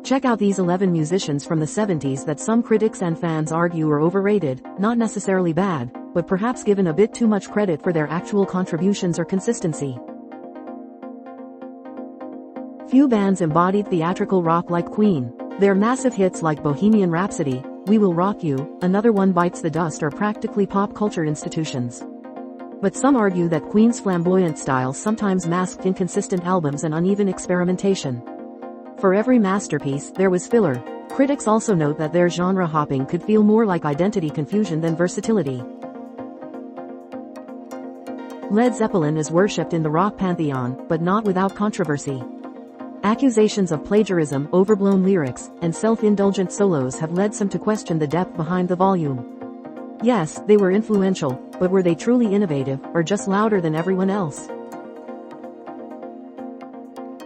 Check out these 11 musicians from the 70s that some critics and fans argue are overrated, not necessarily bad, but perhaps given a bit too much credit for their actual contributions or consistency. Few bands embodied theatrical rock like Queen. Their massive hits like Bohemian Rhapsody, We Will Rock You, Another One Bites the Dust are practically pop culture institutions. But some argue that Queen's flamboyant style sometimes masked inconsistent albums and uneven experimentation. For every masterpiece, there was filler. Critics also note that their genre hopping could feel more like identity confusion than versatility. Led Zeppelin is worshipped in the rock pantheon, but not without controversy. Accusations of plagiarism, overblown lyrics, and self-indulgent solos have led some to question the depth behind the volume. Yes, they were influential, but were they truly innovative, or just louder than everyone else?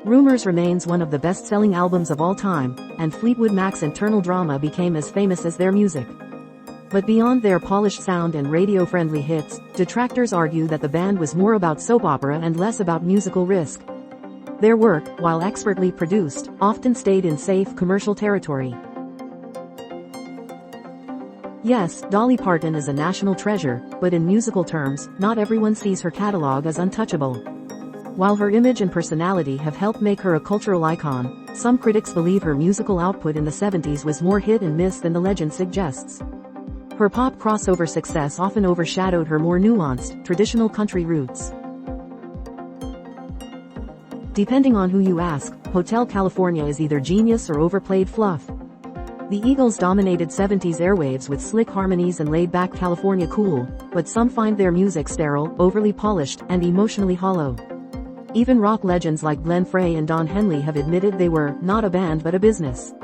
Rumors remains one of the best-selling albums of all time, and Fleetwood Mac's internal drama became as famous as their music. But beyond their polished sound and radio-friendly hits, detractors argue that the band was more about soap opera and less about musical risk. Their work, while expertly produced, often stayed in safe commercial territory. Yes, Dolly Parton is a national treasure, but in musical terms, not everyone sees her catalog as untouchable. While her image and personality have helped make her a cultural icon, some critics believe her musical output in the 70s was more hit and miss than the legend suggests. Her pop crossover success often overshadowed her more nuanced, traditional country roots. Depending on who you ask, Hotel California is either genius or overplayed fluff. The Eagles dominated 70s airwaves with slick harmonies and laid-back California cool, but some find their music sterile, overly polished, and emotionally hollow. Even rock legends like Glenn Frey and Don Henley have admitted they were not a band but a business.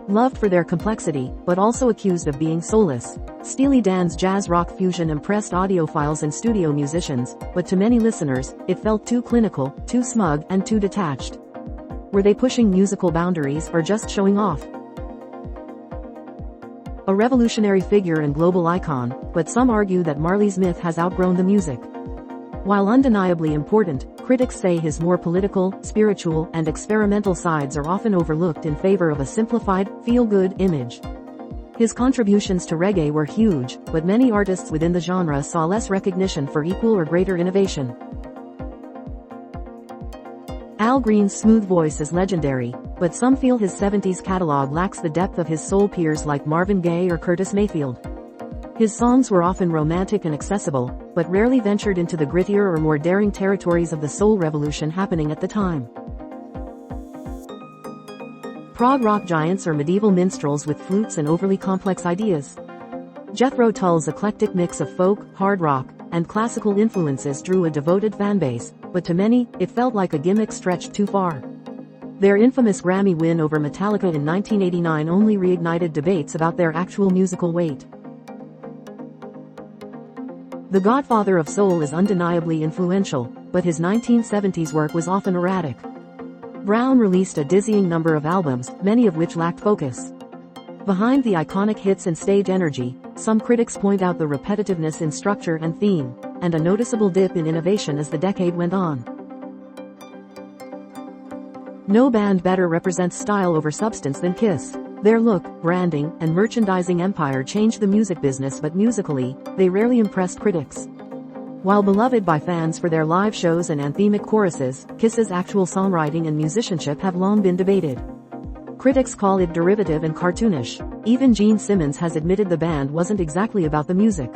Loved for their complexity, but also accused of being soulless, Steely Dan's jazz rock fusion impressed audiophiles and studio musicians, but to many listeners, it felt too clinical, too smug, and too detached. Were they pushing musical boundaries or just showing off? A revolutionary figure and global icon, but some argue that Marley's myth has outgrown the music. While undeniably important, critics say his more political, spiritual, and experimental sides are often overlooked in favor of a simplified, feel-good image. His contributions to reggae were huge, but many artists within the genre saw less recognition for equal or greater innovation. Al Green's smooth voice is legendary, but some feel his 70s catalog lacks the depth of his soul peers like Marvin Gaye or Curtis Mayfield. His songs were often romantic and accessible, but rarely ventured into the grittier or more daring territories of the soul revolution happening at the time. Prog rock giants are medieval minstrels with flutes and overly complex ideas. Jethro Tull's eclectic mix of folk, hard rock, and classical influences drew a devoted fanbase, but to many, it felt like a gimmick stretched too far. Their infamous Grammy win over Metallica in 1989 only reignited debates about their actual musical weight. The godfather of soul is undeniably influential, but his 1970s work was often erratic. Brown released a dizzying number of albums, many of which lacked focus. Behind the iconic hits and stage energy, some critics point out the repetitiveness in structure and theme, and a noticeable dip in innovation as the decade went on. No band better represents style over substance than Kiss. Their look, branding, and merchandising empire changed the music business, but musically, they rarely impressed critics. While beloved by fans for their live shows and anthemic choruses, Kiss's actual songwriting and musicianship have long been debated. Critics call it derivative and cartoonish. Even Gene Simmons has admitted the band wasn't exactly about the music.